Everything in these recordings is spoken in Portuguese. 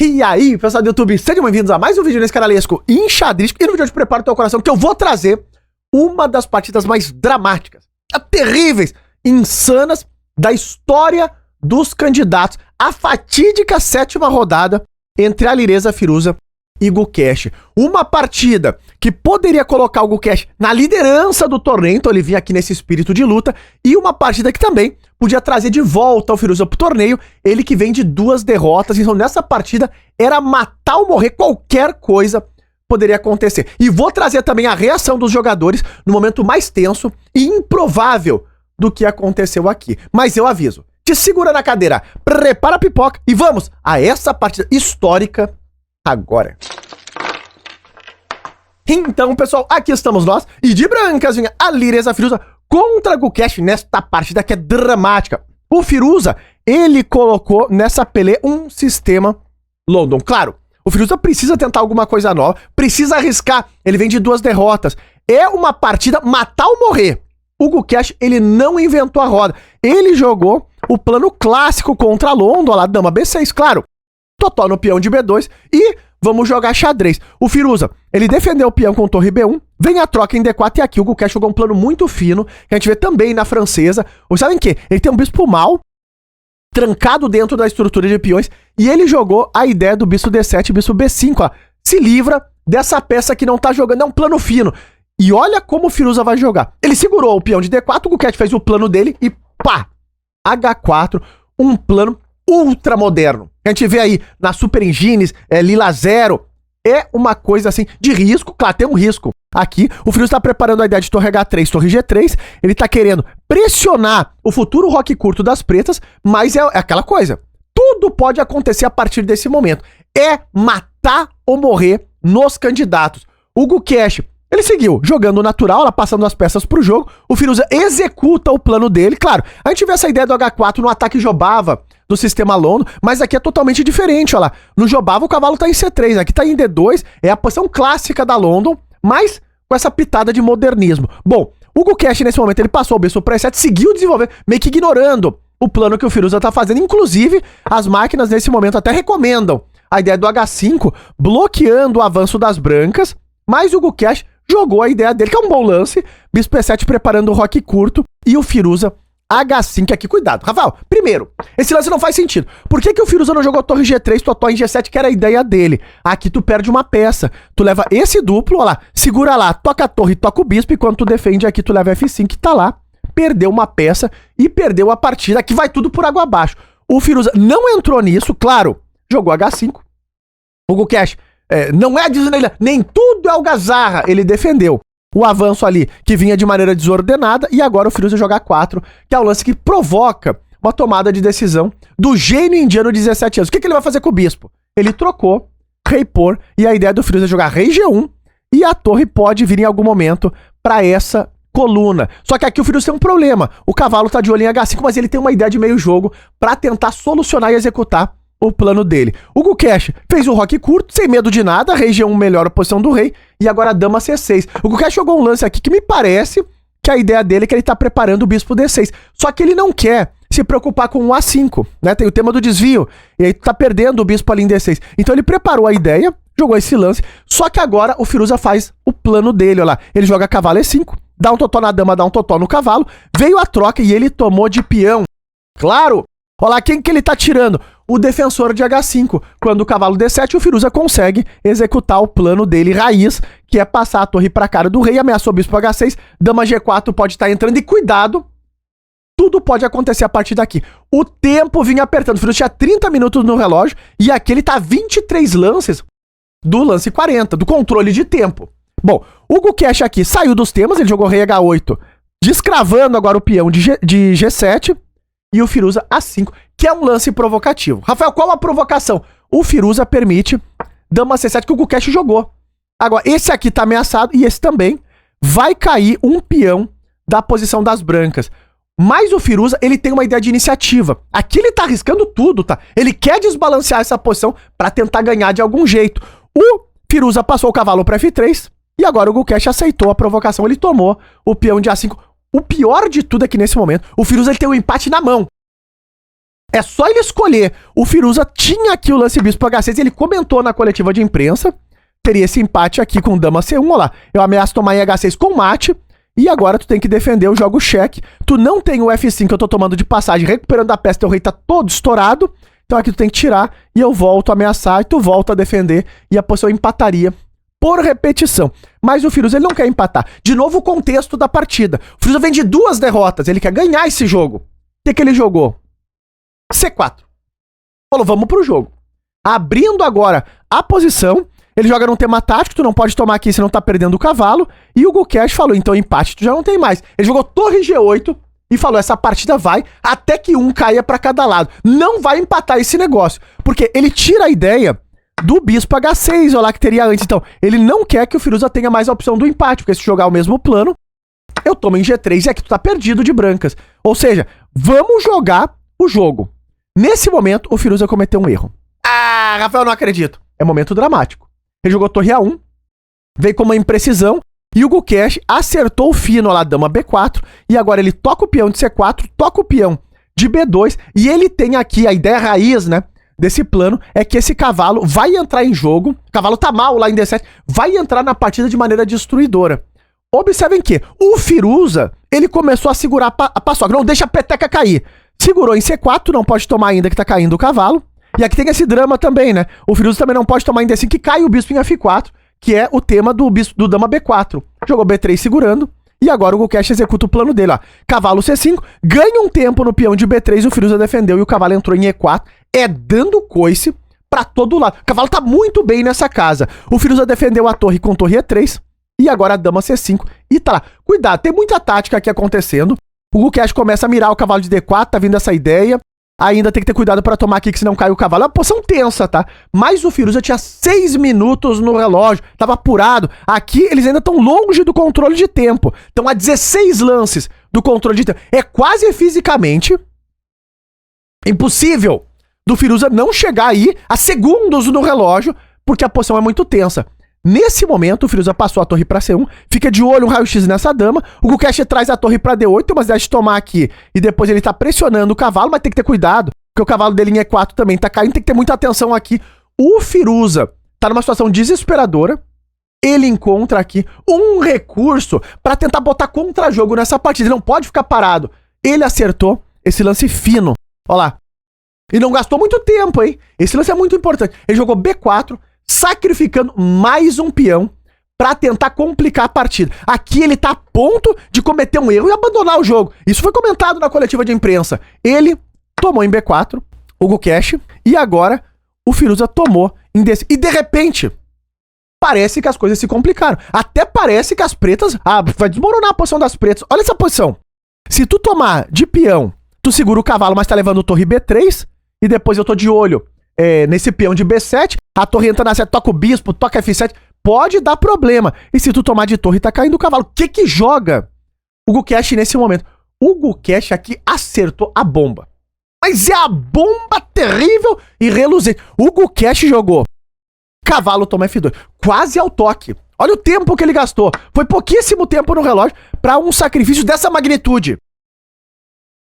E aí, pessoal do YouTube, sejam bem-vindos a mais um vídeo nesse canalesco enxadrístico. E no vídeo de Prepara o Teu Coração, que eu vou trazer uma das partidas mais dramáticas, terríveis, insanas da história dos candidatos. A fatídica 7ª rodada entre a Lireza Firuza e Gukesh. Uma partida que poderia colocar o Gukesh na liderança do torneio, então ele vinha aqui nesse espírito de luta, e uma partida que também podia trazer de volta o Firuza pro torneio, ele que vem de 2 derrotas, então nessa partida era matar ou morrer, qualquer coisa poderia acontecer. E vou trazer também a reação dos jogadores no momento mais tenso e improvável do que aconteceu aqui. Mas eu aviso, te segura na cadeira, prepara a pipoca e vamos a essa partida histórica agora. Então, pessoal, aqui estamos nós, e de brancas vinha a Lireza Firuza contra Gukesh nesta partida que é dramática. O Firuza, ele colocou nessa pelê um sistema London. Claro, o Firuza precisa tentar alguma coisa nova, precisa arriscar, ele vem de 2 derrotas. É uma partida matar ou morrer. O Gukesh, ele não inventou a roda. Ele jogou o plano clássico contra a London, lá dama B6, claro. Totó no peão de B2 e vamos jogar xadrez. O Firuza, ele defendeu o peão com torre B1, vem a troca em D4 e aqui o Gukesh jogou um plano muito fino, que a gente vê também na francesa. Ou sabem o quê? Ele tem um bispo mal, trancado dentro da estrutura de peões, e ele jogou a ideia do bispo D7 e bispo B5, ó. Se livra dessa peça que não tá jogando, é um plano fino. E olha como o Firuza vai jogar. Ele segurou o peão de D4, o Gukesh fez o plano dele e pá! H4, um plano ultra moderno. A gente vê aí na Super Engines, Lila 0, é uma coisa assim de risco, claro, tem um risco. Aqui, o Firuza está preparando a ideia de torre H3, torre G3, ele tá querendo pressionar o futuro roque curto das pretas, mas é aquela coisa, tudo pode acontecer a partir desse momento. É matar ou morrer nos candidatos. O Gukesh, ele seguiu jogando natural, ela passando as peças pro jogo, o Firuza executa o plano dele, claro, a gente vê essa ideia do H4 no ataque Jobava do sistema London, mas aqui é totalmente diferente, olha lá. No Jobava o cavalo tá em C3, aqui tá em D2, é a posição clássica da London, mas com essa pitada de modernismo. Bom, o Gukesh nesse momento ele passou o bispo para E7, seguiu desenvolvendo, meio que ignorando o plano que o Firuza tá fazendo, inclusive as máquinas nesse momento até recomendam a ideia do H5, bloqueando o avanço das brancas, mas o Gukesh jogou a ideia dele, que é um bom lance, bispo E7 preparando o roque curto, e o Firuza H5 aqui, cuidado. Rafael, primeiro, esse lance não faz sentido. Por que o Firuza não jogou torre G3, totó em G7, que era a ideia dele? Aqui tu perde uma peça. Tu leva esse duplo, olha lá, segura lá, toca a torre, toca o bispo, e quando tu defende aqui, tu leva F5, que tá lá, perdeu uma peça e perdeu a partida, que vai tudo por água abaixo. O Firuza não entrou nisso, claro, jogou H5. O Gukesh, não é a nem tudo é algazarra, ele defendeu o avanço ali, que vinha de maneira desordenada, e agora o Firuza joga 4, que é o lance que provoca uma tomada de decisão do gênio indiano de 17 anos. O que ele vai fazer com o bispo? Ele trocou, rei por, e a ideia do Firuza é jogar rei G1, e a torre pode vir em algum momento para essa coluna. Só que aqui o Firuza tem um problema, o cavalo tá de olho em H5, mas ele tem uma ideia de meio jogo para tentar solucionar e executar o plano dele. O Gukesh fez o roque curto, sem medo de nada, rei G1 melhora a posição do rei, e agora a dama C6. O Gukesh jogou um lance aqui que me parece que a ideia dele é que ele tá preparando o bispo D6. Só que ele não quer se preocupar com o A5, né? Tem o tema do desvio, e aí tu tá perdendo o bispo ali em D6. Então ele preparou a ideia, jogou esse lance, só que agora o Firuza faz o plano dele, olha lá. Ele joga cavalo E5, dá um totó na dama, dá um totó no cavalo, veio a troca e ele tomou de peão. Claro! Olha lá, quem que ele tá tirando? O defensor de H5. Quando o cavalo D7, o Firuza consegue executar o plano dele raiz, que é passar a torre pra cara do rei, ameaçou o bispo H6, dama G4 pode estar entrando, e cuidado, tudo pode acontecer a partir daqui. O tempo vinha apertando, o Firuza tinha 30 minutos no relógio, e aqui ele tá 23 lances do lance 40, do controle de tempo. Bom, o Gukesh aqui saiu dos temas, ele jogou rei H8, descravando agora o peão de G7, e o Firuza A5, que é um lance provocativo. Rafael, qual a provocação? O Firuza permite dama C7 que o Gukesh jogou. Agora, esse aqui tá ameaçado e esse também. Vai cair um peão da posição das brancas. Mas o Firuza, ele tem uma ideia de iniciativa. Aqui ele tá arriscando tudo, tá? Ele quer desbalancear essa posição para tentar ganhar de algum jeito. O Firuza passou o cavalo para F3 e agora o Gukesh aceitou a provocação. Ele tomou o peão de A5. O pior de tudo é que nesse momento, o Firuza ele tem um empate na mão. É só ele escolher. O Firuza tinha aqui o lance bispo H6, ele comentou na coletiva de imprensa, teria esse empate aqui com dama C1, ó lá. Eu ameaço tomar em H6 com mate, e agora tu tem que defender, eu jogo cheque. Tu não tem o F5 que eu tô tomando de passagem, recuperando a peça, teu rei tá todo estourado. Então aqui tu tem que tirar, e eu volto a ameaçar, e tu volta a defender, e a posição empataria por repetição. Mas o Firuza, ele não quer empatar. De novo, o contexto da partida. O Firuza vem de 2 derrotas, ele quer ganhar esse jogo. O que ele jogou? C4. Falou, vamos pro jogo. Abrindo agora a posição, ele joga num tema tático, tu não pode tomar aqui, senão tá perdendo o cavalo. E o Gukesh falou, então empate tu já não tem mais. Ele jogou torre G8 e falou, essa partida vai até que um caia pra cada lado. Não vai empatar esse negócio. Porque ele tira a ideia do bispo H6, olha lá que teria antes. Então, ele não quer que o Firuza tenha mais a opção do empate, porque se jogar o mesmo plano, eu tomo em G3 e aqui tu tá perdido de brancas. Ou seja, vamos jogar o jogo. Nesse momento, o Firuza cometeu um erro. Ah, Rafael, não acredito. É momento dramático. Ele jogou torre A1, veio com uma imprecisão, e o Gukesh acertou o fino lá, dama B4, e agora ele toca o peão de C4, toca o peão de B2, e ele tem aqui a ideia raiz, né, desse plano, é que esse cavalo vai entrar em jogo, o cavalo tá mal lá em D7, vai entrar na partida de maneira destruidora. Observem que o Firuza, ele começou a segurar a paçoca, não deixa a peteca cair. Segurou em C4, não pode tomar ainda que tá caindo o cavalo. E aqui tem esse drama também, né? O Firuza também não pode tomar em D5 que cai o bispo em F4, que é o tema do bispo do dama B4. Jogou B3 segurando, e agora o Gukesh executa o plano dele, ó. Cavalo C5, ganha um tempo no peão de B3, o Firuza defendeu e o cavalo entrou em E4, dando coice pra todo lado. O cavalo tá muito bem nessa casa. O Firuza defendeu a torre com torre E3, e agora a dama C5, e tá lá. Cuidado, tem muita tática aqui acontecendo. O Gukesh começa a mirar o cavalo de D4, tá vindo essa ideia. Ainda tem que ter cuidado pra tomar aqui, que senão cai o cavalo. É uma posição tensa, tá? Mas o Firuza tinha 6 minutos no relógio, tava apurado. Aqui eles ainda estão longe do controle de tempo. Estão a 16 lances do controle de tempo. É quase fisicamente impossível do Firuza não chegar aí a segundos no relógio, porque a posição é muito tensa. Nesse momento, o Firuza passou a torre pra C1, fica de olho um raio-x nessa dama, o Gukesh traz a torre pra D8, tem uma ideia de tomar aqui, e depois ele tá pressionando o cavalo, mas tem que ter cuidado, porque o cavalo dele em E4 também tá caindo, tem que ter muita atenção aqui. O Firuza tá numa situação desesperadora, ele encontra aqui um recurso pra tentar botar contra-jogo nessa partida, ele não pode ficar parado. Ele acertou esse lance fino, ó lá, e não gastou muito tempo, hein? Esse lance é muito importante. Ele jogou B4, sacrificando mais um peão pra tentar complicar a partida. Aqui ele tá a ponto de cometer um erro e abandonar o jogo. Isso foi comentado na coletiva de imprensa. Ele tomou em B4, o Gukesh, e agora o Firuza tomou em D5. E de repente, parece que as coisas se complicaram. Até parece que as pretas... vai desmoronar a posição das pretas. Olha essa posição. Se tu tomar de peão, tu segura o cavalo, mas tá levando torre B3, e depois eu tô de olho nesse peão de B7, a torre entra na 7, toca o bispo, toca F7, pode dar problema. E se tu tomar de torre, tá caindo o cavalo. O que joga o Gukesh nesse momento? O Gukesh aqui acertou a bomba. Mas é a bomba terrível e reluzente. O Gukesh jogou cavalo toma F2, quase ao toque. Olha o tempo que ele gastou. Foi pouquíssimo tempo no relógio para um sacrifício dessa magnitude.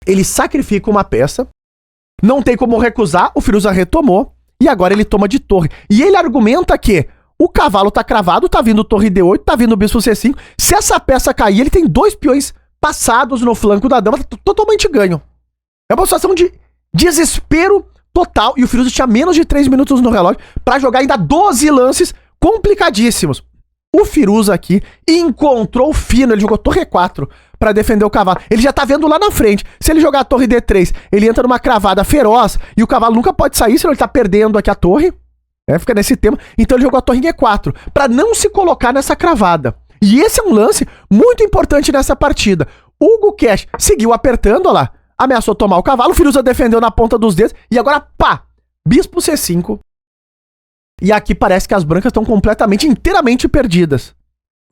Ele sacrifica uma peça, não tem como recusar, o Firuza retomou, e agora ele toma de torre. E ele argumenta que o cavalo tá cravado, tá vindo torre D8, tá vindo o bispo C5. Se essa peça cair, ele tem 2 peões passados no flanco da dama, tá totalmente ganho. É uma situação de desespero total, e o Firuza tinha menos de 3 minutos no relógio pra jogar ainda 12 lances complicadíssimos. O Firuza aqui encontrou o fino, ele jogou torre E4 pra defender o cavalo. Ele já tá vendo lá na frente. Se ele jogar a torre D3, ele entra numa cravada feroz e o cavalo nunca pode sair, senão ele tá perdendo aqui a torre. Fica nesse tema. Então ele jogou a torre em E4 pra não se colocar nessa cravada. E esse é um lance muito importante nessa partida. O Gukesh seguiu apertando, ó lá, ameaçou tomar o cavalo, o Firuza defendeu na ponta dos dedos e agora, pá, bispo C5. E aqui parece que as brancas estão completamente, inteiramente perdidas.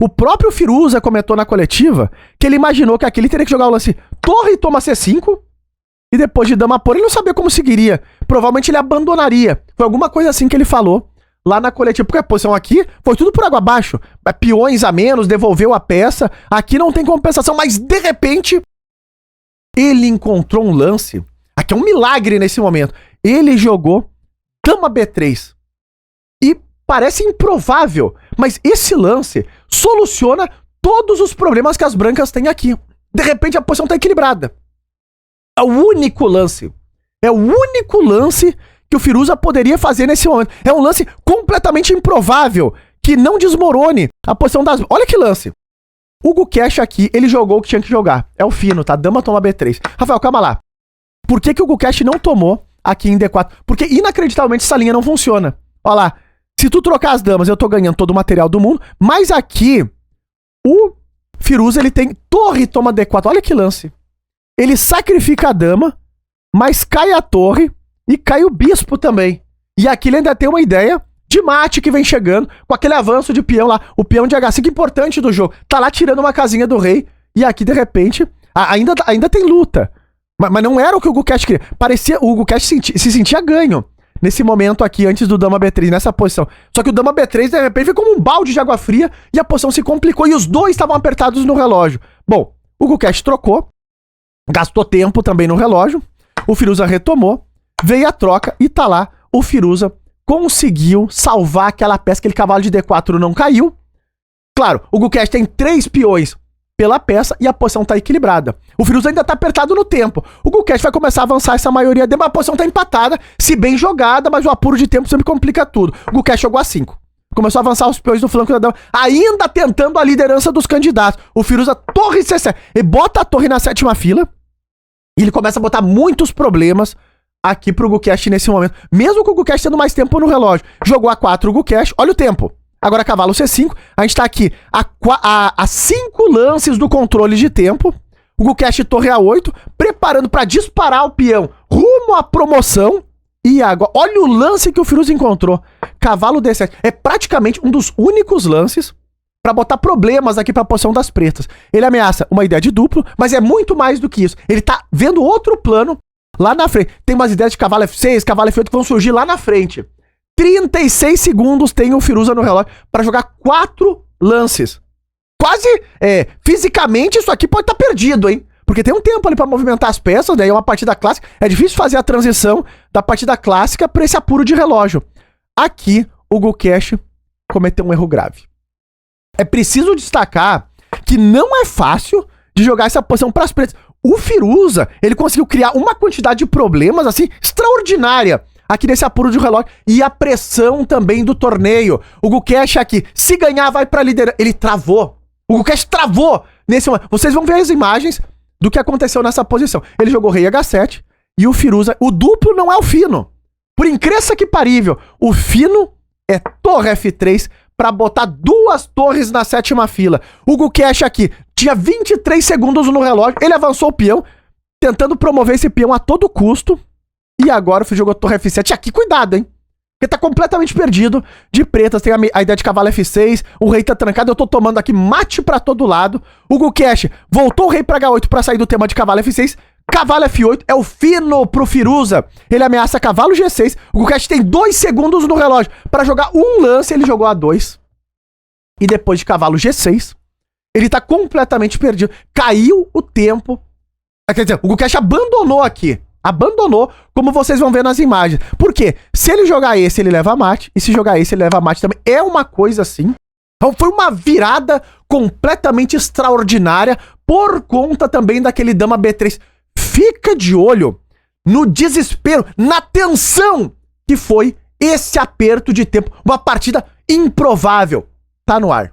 O próprio Firuza comentou na coletiva que ele imaginou que aqui ele teria que jogar o lance torre toma C5 e depois de dama por ele não sabia como seguiria. Provavelmente ele abandonaria. Foi alguma coisa assim que ele falou lá na coletiva. Porque a posição aqui foi tudo por água abaixo. Peões a menos, devolveu a peça. Aqui não tem compensação, mas de repente ele encontrou um lance Aqui é um milagre nesse momento. Ele jogou dama B3. E parece improvável, mas esse lance soluciona todos os problemas que as brancas têm aqui. De repente a posição tá equilibrada. É o único lance. É o único lance que o Firuza poderia fazer nesse momento. É um lance completamente improvável, que não desmorone a posição das... Olha que lance. O Gukesh aqui, ele jogou o que tinha que jogar. É o fino, tá? Dama toma B3. Rafael, calma lá. Por que o Gukesh não tomou aqui em D4? Porque inacreditavelmente essa linha não funciona. Olha lá. Se tu trocar as damas, eu tô ganhando todo o material do mundo. Mas aqui, o Firuza, ele tem torre toma D4. Olha que lance. Ele sacrifica a dama, mas cai a torre e cai o bispo também. E aqui ele ainda tem uma ideia de mate que vem chegando com aquele avanço de peão lá. O peão de H5 importante do jogo. Tá lá tirando uma casinha do rei. E aqui, de repente, ainda tem luta. Mas não era o que o Gukesh queria. Parecia, o Gukesh se sentia ganho nesse momento aqui, antes do dama B3, nessa posição. Só que o dama B3, de repente, foi como um balde de água fria e a posição se complicou e os dois estavam apertados no relógio. Bom, o Gukesh trocou, gastou tempo também no relógio, o Firuza retomou, veio a troca e tá lá, o Firuza conseguiu salvar aquela peça, aquele cavalo de D4 não caiu. Claro, o Gukesh tem 3 peões pela peça e a posição tá equilibrada. O Firuza ainda tá apertado no tempo. O Gukesh vai começar a avançar essa maioria dele, mas a posição tá empatada, se bem jogada, mas o apuro de tempo sempre complica tudo. O Gukesh jogou a 5. Começou a avançar os peões do flanco da dama, ainda tentando a liderança dos candidatos. O Firuza, torre C7, ele bota a torre na 7ª fila e ele começa a botar muitos problemas aqui pro Gukesh nesse momento. Mesmo com o Gukesh tendo mais tempo no relógio. Jogou a 4 o Gukesh, olha o tempo. Agora cavalo C5, a gente tá aqui a 5 lances do controle de tempo. O Gukesh torre A8, preparando pra disparar o peão rumo à promoção. E agora, olha o lance que o Firuza encontrou. Cavalo D7. É praticamente um dos únicos lances pra botar problemas aqui pra posição das pretas. Ele ameaça uma ideia de duplo, mas é muito mais do que isso. Ele tá vendo outro plano lá na frente. Tem umas ideias de cavalo F6, cavalo F8 que vão surgir lá na frente. 36 segundos tem o Firuza no relógio pra jogar 4 lances. Quase, fisicamente isso aqui pode estar perdido, hein? Porque tem um tempo ali pra movimentar as peças, daí é uma partida clássica. É difícil fazer a transição da partida clássica pra esse apuro de relógio. Aqui, o Gukesh cometeu um erro grave. É preciso destacar que não é fácil de jogar essa posição pras pretas. O Firuza, ele conseguiu criar uma quantidade de problemas, assim, extraordinária aqui nesse apuro de relógio. E a pressão também do torneio. O Gukesh aqui, se ganhar, vai pra liderança. Ele travou. O Gukesh travou nesse momento. Vocês vão ver as imagens do que aconteceu nessa posição. Ele jogou rei H7 e o Firuza... O duplo não é o fino. Por incrível que parível, o fino é torre F3 pra botar 2 torres na 7ª fila. O Gukesh aqui tinha 23 segundos no relógio. Ele avançou o peão, tentando promover esse peão a todo custo. E agora o jogou torre F7. Aqui, cuidado, hein? Porque tá completamente perdido de pretas. Tem a ideia de cavalo F6. O rei tá trancado. Eu tô tomando aqui mate pra todo lado. O Gukesh voltou o rei pra H8 pra sair do tema de cavalo F6. Cavalo F8 é o fino pro Firuza. Ele ameaça cavalo G6. O Gukesh tem 2 segundos no relógio pra jogar um lance. Ele jogou A2. E depois de cavalo G6, ele tá completamente perdido. Caiu o tempo. Quer dizer, o Gukesh abandonou aqui. Abandonou, como vocês vão ver nas imagens. Por quê? Se ele jogar esse, ele leva mate. E se jogar esse, ele leva mate também. É uma coisa assim. Então foi uma virada completamente extraordinária por conta também daquele dama B3. Fica de olho no desespero, na tensão que foi esse aperto de tempo. Uma partida improvável. Tá no ar.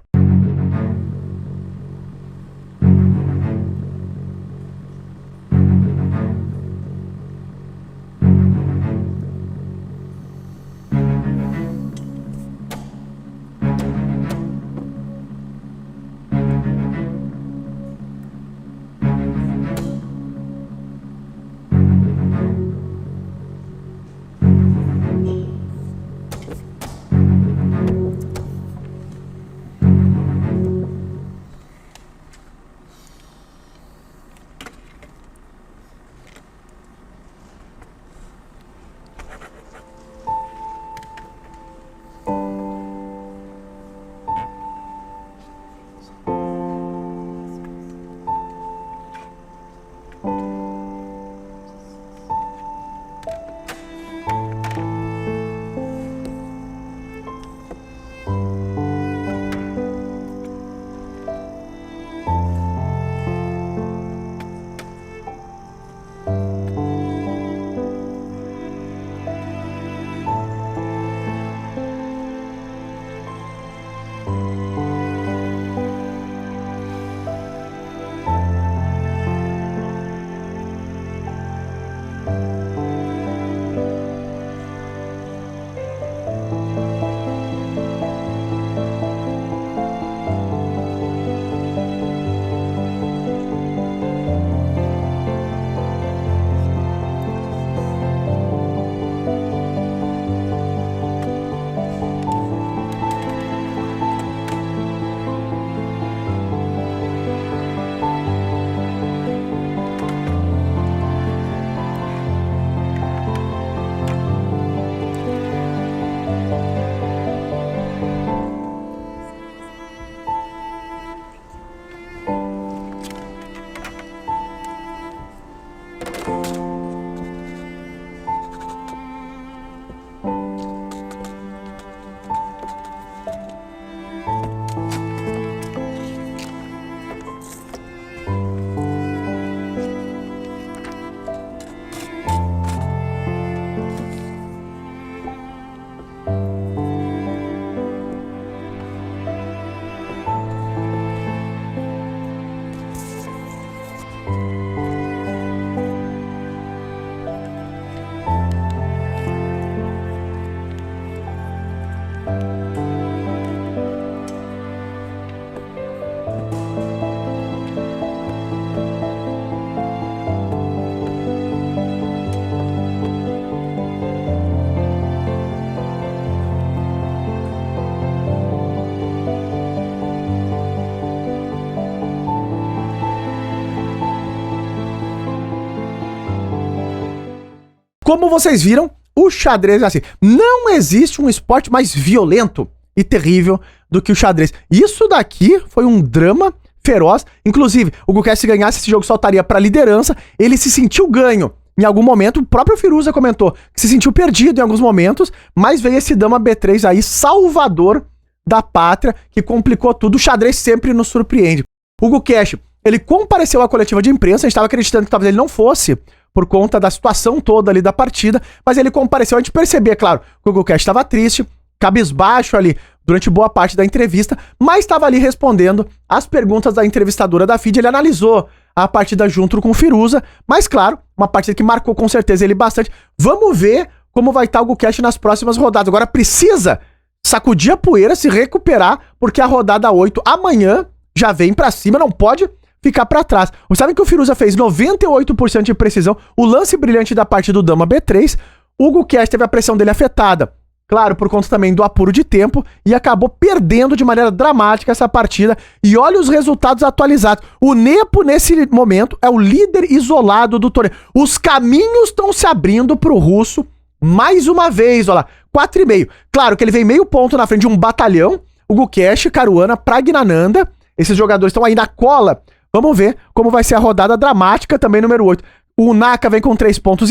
como vocês viram, o xadrez é assim. Não existe um esporte mais violento e terrível do que o xadrez. Isso daqui foi um drama feroz. Inclusive, o Gukesh, se ganhasse esse jogo, saltaria pra liderança. Ele se sentiu ganho em algum momento. O próprio Firuza comentou que se sentiu perdido em alguns momentos, mas veio esse dama B3 aí, salvador da pátria, que complicou tudo. O xadrez sempre nos surpreende. O Gukesh, ele compareceu à coletiva de imprensa. A gente estava acreditando que talvez ele não fosse, por conta da situação toda ali da partida, mas ele compareceu. A gente percebia, claro, que o Gukesh estava triste, cabisbaixo ali durante boa parte da entrevista, mas estava ali respondendo as perguntas da entrevistadora da FIDE. Ele analisou a partida junto com o Firuza, mas claro, uma partida que marcou com certeza ele bastante. Vamos ver como vai estar o Gukesh nas próximas rodadas. Agora precisa sacudir a poeira, se recuperar, porque a rodada 8 amanhã já vem pra cima, não pode ficar pra trás. Vocês sabem que o Firuza fez 98% de precisão, o lance brilhante da parte do dama B3, o Gukesh teve a pressão dele afetada, claro, por conta também do apuro de tempo, e acabou perdendo de maneira dramática essa partida. E olha os resultados atualizados. O Nepo, nesse momento, é o líder isolado do torneio. Os caminhos estão se abrindo pro russo mais uma vez, olha lá, 4,5. Claro que ele vem meio ponto na frente de um batalhão, o Gukesh, Caruana, Pragnananda. Esses jogadores estão aí na cola. Vamos ver como vai ser a rodada dramática também, número 8. O Naka vem com 3,5 pontos.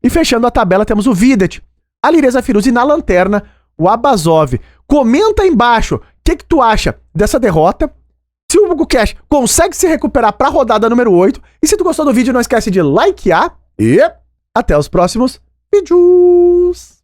E fechando a tabela temos o Vidit, a Alireza Firuza e na lanterna o Abazov. Comenta aí embaixo o que tu acha dessa derrota. Se o Gukesh consegue se recuperar para a rodada número 8. E se tu gostou do vídeo, não esquece de likear. E até os próximos vídeos.